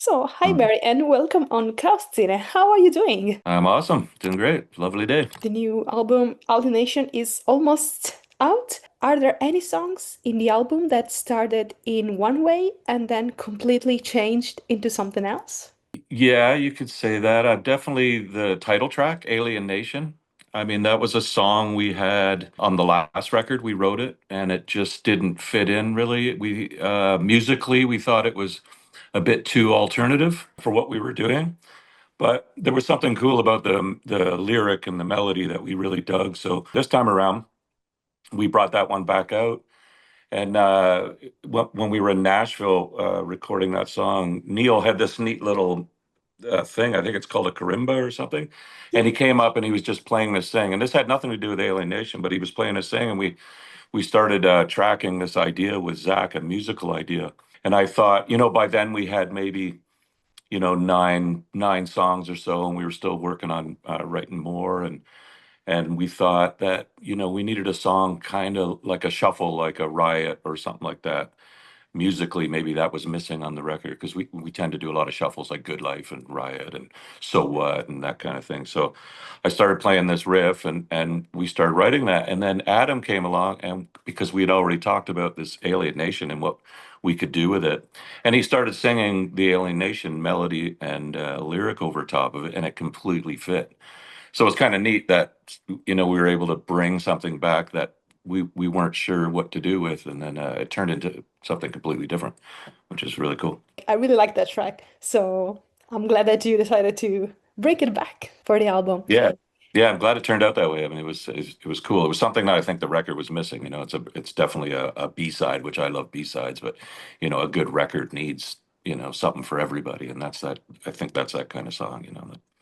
So, hi Mhm. Barry, and welcome on Chaoszine. How are you doing? I'm awesome. Doing great. Lovely day. The new album Alienation is almost out. Are there any songs in the album that started in one way and then completely changed into something else? Yeah, you could say that. Definitely the title track, Alienation. I mean, that was a song we had on the last record. We wrote it, and it just didn't fit in really. We musically, we thought it was a bit too alternative for what we were doing, but there was something cool about the lyric and the melody that we really dug. So this time around, we brought that one back out. And when we were in Nashville recording that song, Neil had this neat little thing. I think it's called a karimba or something. And he came up and he was just playing this thing. And this had nothing to do with alienation, but he was playing this thing. And we started tracking this idea with Zach, a musical idea. And I thought, by then we had maybe, nine songs or so, and we were still working on writing more. And we thought that, we needed a song kind of like a shuffle, like a riot or something like that. Musically, maybe that was missing on the record because we tend to do a lot of shuffles like Good Life and Riot and So What and that kind of thing. So I started playing this riff and we started writing that. And then Adam came along and because we had already talked about this Alienation and what we could do with it. And he started singing the Alienation melody and lyric over top of it, and it completely fit. So it's kind of neat that we were able to bring something back that we weren't sure what to do with, and then it turned into something completely different, which is really cool. I really like that track, so I'm glad that you decided to bring it back for the album. Yeah, yeah, I'm glad it turned out that way. I mean, it was cool. It was something that I think the record was missing. It's definitely a B side, which I love B sides, but a good record needs something for everybody, and that's that. I think that's that kind of song.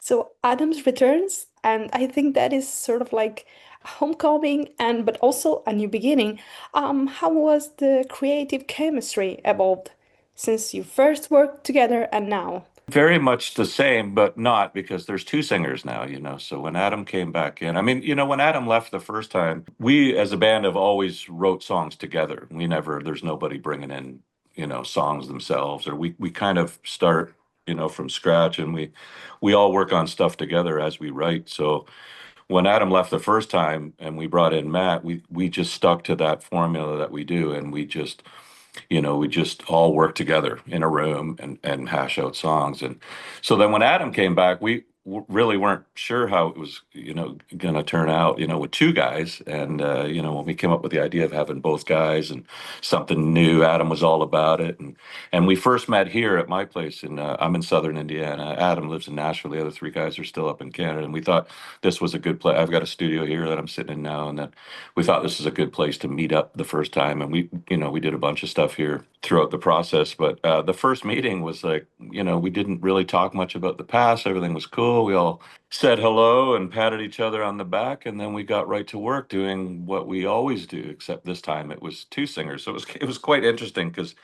So Adams returns, and I think that is sort of like a homecoming and but also a new beginning. How was the creative chemistry evolved since you first worked together and now? Very much the same, but not because there's two singers now. So when Adam came back in, I mean, when Adam left the first time, we as a band have always wrote songs together. There's nobody bringing in, songs themselves, or we kind of start, from scratch, and we all work on stuff together as we write. So when Adam left the first time and we brought in Matt, we just stuck to that formula that we do, and we just all work together in a room and hash out songs. And so then when Adam came back, we really weren't sure how it was, going to turn out, with two guys. And, when we came up with the idea of having both guys and something new, Adam was all about it. And we first met here at my place I'm in Southern Indiana. Adam lives in Nashville. The other three guys are still up in Canada. And we thought this was a good place. I've got a studio here that I'm sitting in now, and that we thought this was a good place to meet up the first time. And we did a bunch of stuff here throughout the process. But the first meeting was like, we didn't really talk much about the past. Everything was cool. We all said hello and patted each other on the back, and then we got right to work doing what we always do, except this time it was two singers. So it was quite interesting because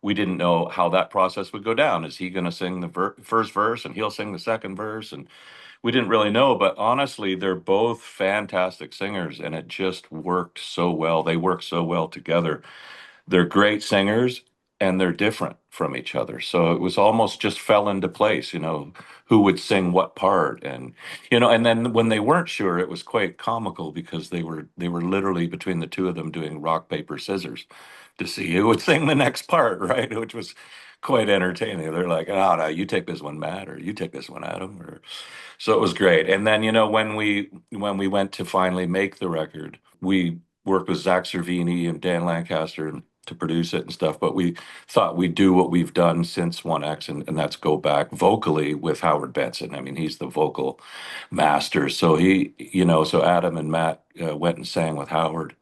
we didn't know how that process would go down. Is he going to sing the first verse and he'll sing the second verse? And we didn't really know, but honestly, they're both fantastic singers, and it just worked so well. They work so well together. They're great singers, and they're different from each other. So it was almost just fell into place, who would sing what part. And then when they weren't sure, it was quite comical because they were literally between the two of them doing rock, paper, scissors to see who would sing the next part, right? Which was quite entertaining. They're like, oh, no, you take this one, Matt, or you take this one, Adam. So it was great. And then, when we went to finally make the record, we worked with Zach Cervini and Dan Lancaster to produce it and stuff. But we thought we'd do what we've done since 1X, and that's go back vocally with Howard Benson. I mean, he's the vocal master. So Adam and Matt went and sang with Howard,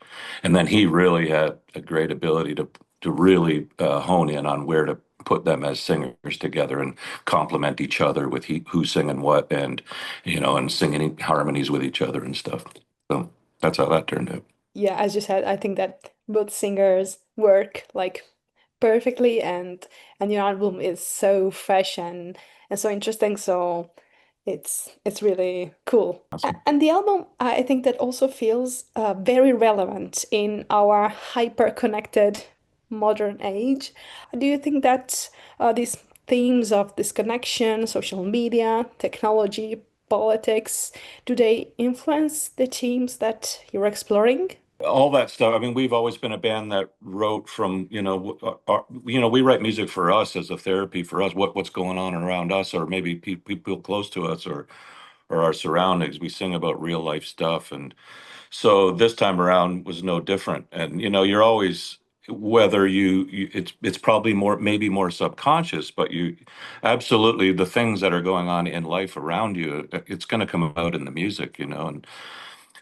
and then he really had a great ability to really hone in on where to put them as singers together and complement each other with who's singing what, and singing harmonies with each other and stuff. So that's how that turned out. Yeah, as you said, I think that both singers work like perfectly, and your album is so fresh and so interesting. So it's really cool. Awesome. And the album, I think that also feels very relevant in our hyper-connected modern age. Do you think that this themes of disconnection, social media, technology, politics, do they influence the themes that you're exploring? All that stuff. I mean, we've always been a band that wrote from, we write music for us as a therapy for us, what's going on around us, or maybe people close to us, or our surroundings. We sing about real life stuff, and so this time around was no different. And you're always, whether it's probably maybe more subconscious, but you absolutely, the things that are going on in life around you, it's going to come out in the music, and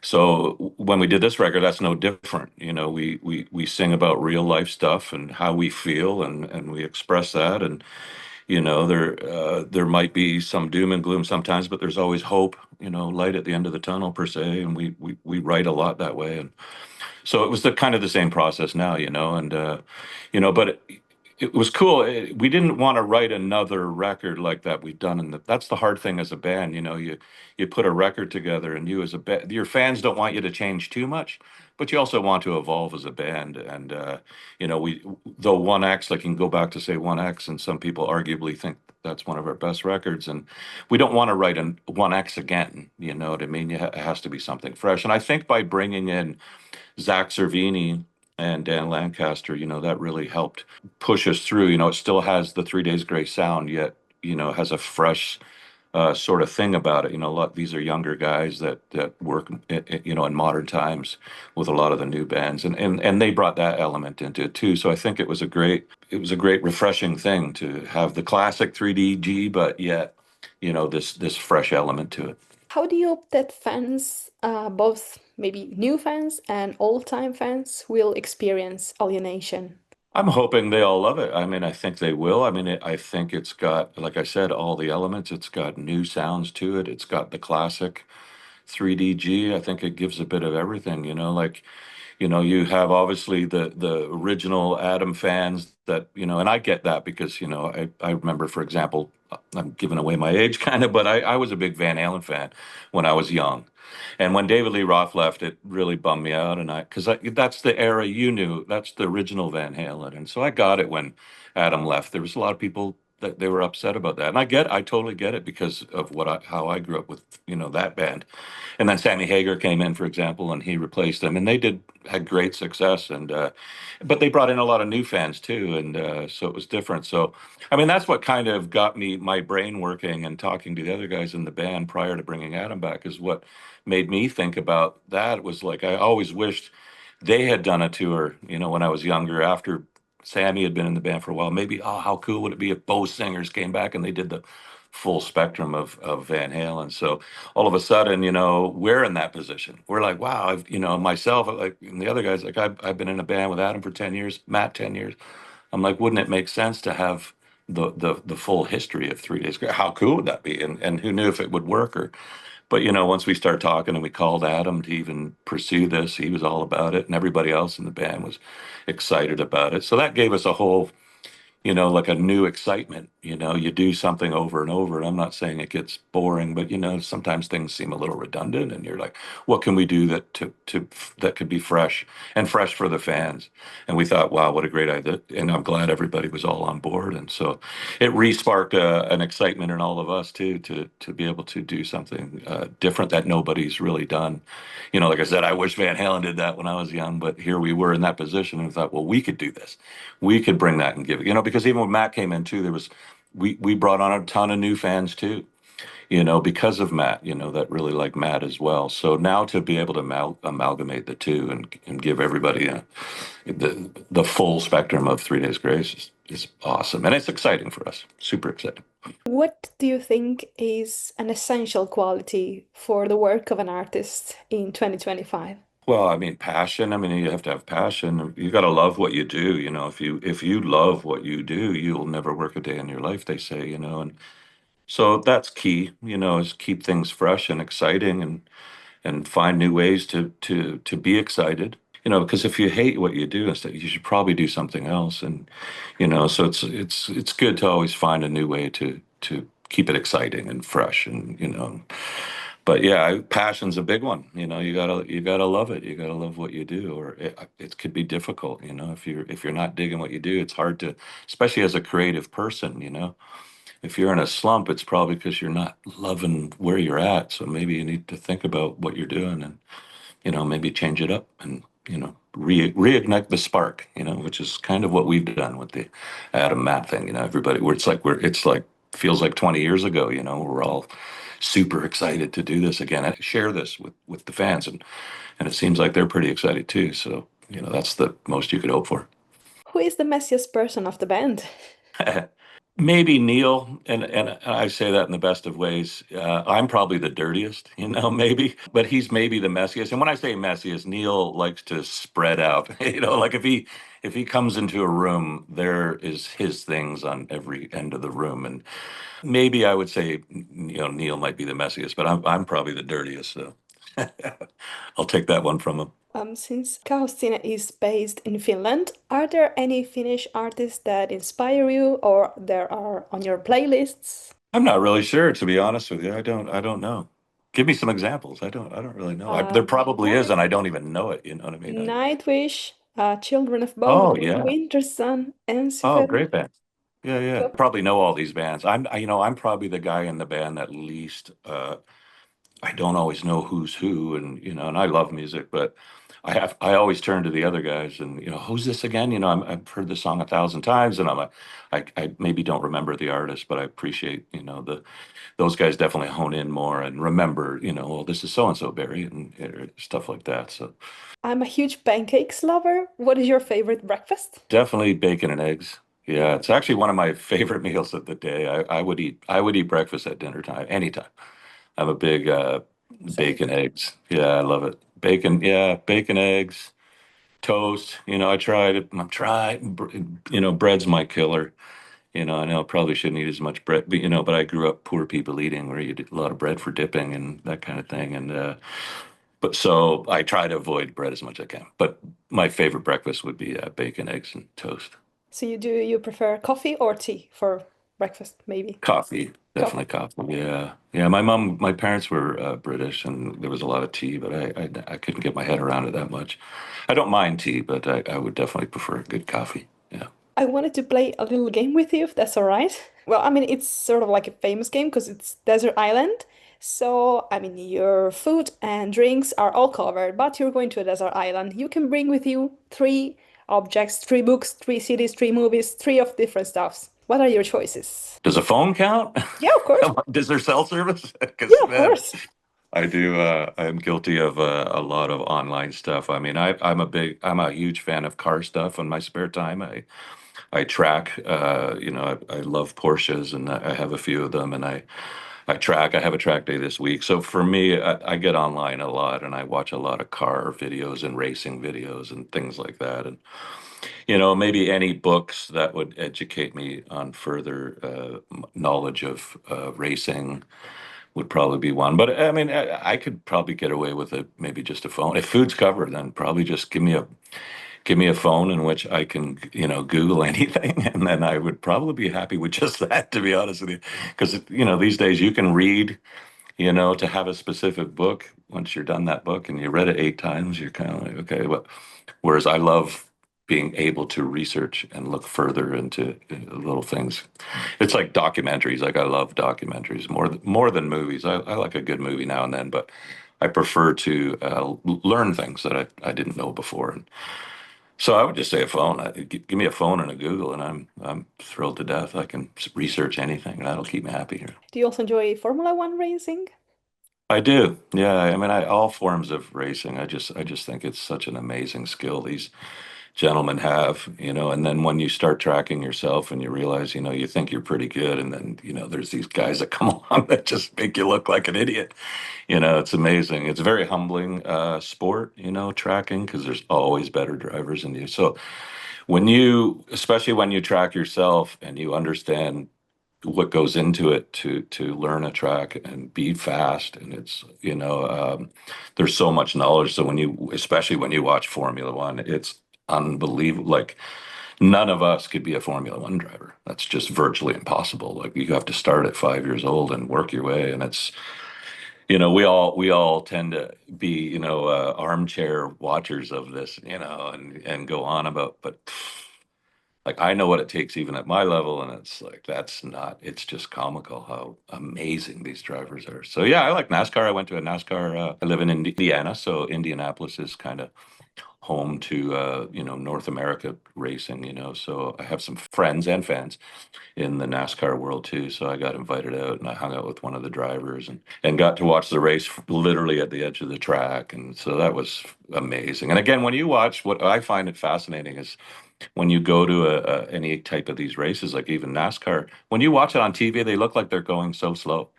so when we did this record, that's no different. We sing about real life stuff and how we feel, and we express that. And there might be some doom and gloom sometimes, but there's always hope. Light at the end of the tunnel per se. And we write a lot that way. And so it was the kind of the same process now. And but it was cool. We didn't want to write another record like that we've done, and that's the hard thing as a band. You put a record together, and you as a band, your fans don't want you to change too much, but you also want to evolve as a band. And we though One X, like, you can go back to say One X, and some people arguably think that's one of our best records, and we don't want to write an One X again. You know what I mean? It has to be something fresh, and I think by bringing in Zach Cervini and Dan Lancaster, that really helped push us through. It still has the 3 Days Grace sound, yet, has a fresh sort of thing about it. A lot, these are younger guys that work, in modern times with a lot of the new bands, and they brought that element into it too. So I think it was a great refreshing thing to have the classic 3DG, but yet, this fresh element to it. How do you hope that fans, both maybe new fans and old-time fans, will experience Alienation? I'm hoping they all love it. I mean, I think they will. I mean, I think it's got, like I said, all the elements. It's got new sounds to it. It's got the classic 3DG. I think it gives a bit of everything, like, you have obviously the original Adam fans that, and I get that because, I remember, for example, I'm giving away my age kind of, but I was a big Van Halen fan when I was young. And when David Lee Roth left, it really bummed me out. And because that's the era you knew, that's the original Van Halen. And so I got it when Adam left. There was a lot of people that they were upset about that. And I totally get it because of how I grew up with, that band. And then Sammy Hagar came in, for example, and he replaced them, and they had great success. And but they brought in a lot of new fans too, and so it was different. So, I mean, that's what kind of got my brain working and talking to the other guys in the band prior to bringing Adam back is what made me think about that. It was like I always wished they had done a tour, when I was younger after Sammy had been in the band for a while. Maybe, oh, how cool would it be if both singers came back and they did the full spectrum of Van Halen? So all of a sudden, we're in that position. We're like, wow, myself, like, and the other guys, like, I've been in a band with Adam for 10 years, Matt 10 years. I'm like, wouldn't it make sense to have the full history of 3 Days Grace? How cool would that be? And who knew if it would work? But once we started talking and we called Adam to even pursue this, he was all about it, and everybody else in the band was excited about it. So that gave us a whole, like a new excitement. You do something over and over, and I'm not saying it gets boring, but sometimes things seem a little redundant, and you're like, what can we do that could be fresh and fresh for the fans? And we thought, wow, what a great idea! And I'm glad everybody was all on board, and so it re-sparked an excitement in all of us too, to be able to do something different that nobody's really done. Like I said, I wish Van Halen did that when I was young, but here we were in that position, and we thought, well, we could do this. We could bring that and give it, because even when Matt came in too, we brought on a ton of new fans too, because of Matt, that really like Matt as well. So now to be able to amalgamate the two and give everybody the full spectrum of 3 Days Grace is awesome, and it's exciting for us. Super exciting. What do you think is an essential quality for the work of an artist in 2025? Well, I mean, passion. I mean, you have to have passion. You got to love what you do. If you love what you do, you'll never work a day in your life, they say, and so that's key, is keep things fresh and exciting, and find new ways to be excited. Because if you hate what you do, instead, you should probably do something else. And so it's good to always find a new way to keep it exciting and fresh, and But yeah, passion's a big one. You gotta love it. You gotta love what you do, or it could be difficult. If you're not digging what you do, it's hard to, especially as a creative person. If you're in a slump, it's probably because you're not loving where you're at. So maybe you need to think about what you're doing and maybe change it up and reignite the spark. Which is kind of what we've done with the Adam Matt thing. Everybody, where it's like feels like 20 years ago. We're all super excited to do this again and share this with the fans, and it seems like they're pretty excited too. So that's the most you could hope for. Who is the messiest person of the band? Maybe Neil, and I say that in the best of ways. I'm probably the dirtiest, maybe, but he's maybe the messiest. And when I say messiest, Neil likes to spread out. Like if he comes into a room, there is his things on every end of the room, and maybe I would say, Neil might be the messiest, but I'm probably the dirtiest. So I'll take that one from him. Since Chaoszine is based in Finland, are there any Finnish artists that inspire you or there are on your playlists? I'm not really sure, to be honest with you. I don't know. Give me some examples. I don't really know. There We probably is, have and I don't even know it. You know what I mean? Nightwish, Children of Oh Bodom, yeah. Winter Sun, Oh, Ensifer. great band. Yeah, yeah. Yep. Probably know all these bands. I'm probably the guy in the band that least. I don't always know who's who, and I love music, but I always turn to the other guys, and who's this again? I've heard this song 1,000 times, and I maybe don't remember the artist, but I appreciate those guys definitely hone in more and remember, well, this is so and so Barry, and stuff like that. So I'm a huge pancakes lover. What is your favorite breakfast? definitely bacon and eggs. Yeah, it's actually one of my favorite meals of the day. I would eat breakfast at dinner time anytime. I'm a big Same. bacon eggs. Yeah, I love it. Bacon, yeah, bacon eggs, toast. I tried it. I'm trying. Bread's my killer. I know I probably shouldn't eat as much bread, but I grew up poor people eating where you did a lot of bread for dipping and that kind of thing. And but so I try to avoid bread as much as I can. But my favorite breakfast would be bacon, eggs, and toast. So you prefer coffee or tea for breakfast, maybe? Coffee, Coffee. definitely coffee. Yeah, yeah. My parents were British, and there was a lot of tea, but I couldn't get my head around it that much. I don't mind tea, but I would definitely prefer good coffee. Yeah. I wanted to play a little game with you, if that's all right. Well, I mean, it's sort of like a famous game because it's Desert Island. So, I mean, your food and drinks are all covered, but you're going to a desert island. You can bring with you three objects, three books, three CDs, three movies, three of different stuffs. What are your choices? Does a phone count? Yeah, of course. Does there cell service? Yeah, Because of man, course. I do. I'm guilty of a lot of online stuff. I mean, I'm a huge fan of car stuff in my spare time. I track. I love Porsches, and I have a few of them, and I track. I have a track day this week. So for me, I get online a lot, and I watch a lot of car videos and racing videos and things like that. And maybe any books that would educate me on further knowledge of racing would probably be one. But I mean, I could probably get away with it. Maybe just a phone. If food's covered, then probably just give me a phone in which I can, Google anything, and then I would probably be happy with just that, to be honest with you. Because these days you can read, to have a specific book. Once you're done that book and you read it 8 times, you're kind of like, okay. But whereas I love being able to research and look further into little things. It's like documentaries. Like I love documentaries more than movies. I like a good movie now and then, but I prefer to learn things that I didn't know before. And so I would just say a phone. Give me a phone and a Google, and I'm thrilled to death. I can research anything, and that'll keep me happy here. Do you also enjoy Formula One racing? I do. Yeah. I mean, all forms of racing. I just think it's such an amazing skill these gentlemen have, and then when you start tracking yourself and you realize, you think you're pretty good, and then, there's these guys that come along that just make you look like an idiot. It's amazing. It's a very humbling sport, tracking, because there's always better drivers than you. So especially when you track yourself and you understand what goes into it to learn a track and be fast, and it's there's so much knowledge. So especially when you watch Formula One, it's unbelievable. Like none of us could be a Formula One driver. That's just virtually impossible. Like you have to start at 5 years old and work your way, and we all tend to be, armchair watchers of this, and go on about, but like I know what it takes even at my level, and it's like it's just comical how amazing these drivers are. So yeah, I like NASCAR. I went to a NASCAR. I live in Indiana, so Indianapolis is kind of home to North America racing. So I have some friends and fans in the NASCAR world too. So I got invited out and I hung out with one of the drivers and got to watch the race literally at the edge of the track. And so that was amazing. And again, when you watch, what I find it fascinating is when you go to any type of these races, like even NASCAR, when you watch it on TV, they look like they're going so slow.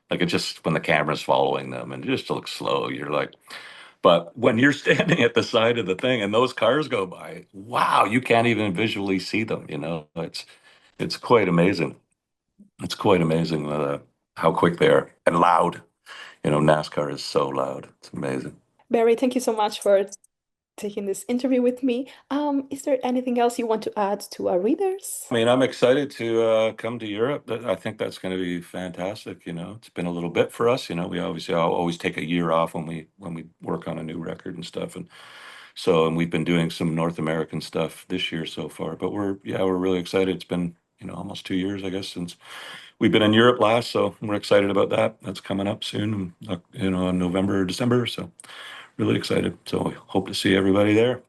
Like it just when the camera's following them and it just looks slow, you're like, but when you're standing at the side of the thing and those cars go by, wow, you can't even visually see them. It's quite amazing. It's quite amazing how quick they are and loud. NASCAR is so loud. It's amazing. Barry, thank you so much for taking this interview with me. Is there anything else you want to add to our readers? I mean, I'm excited to come to Europe. I think that's going to be fantastic. It's been a little bit for us. We obviously always take a year off when we work on a new record and stuff, and we've been doing some North American stuff this year so far. But we're really excited. It's been almost 2 years, I guess, since we've been in Europe last. So we're excited about that. That's coming up soon, in November or December. So really excited. So we hope to see everybody there.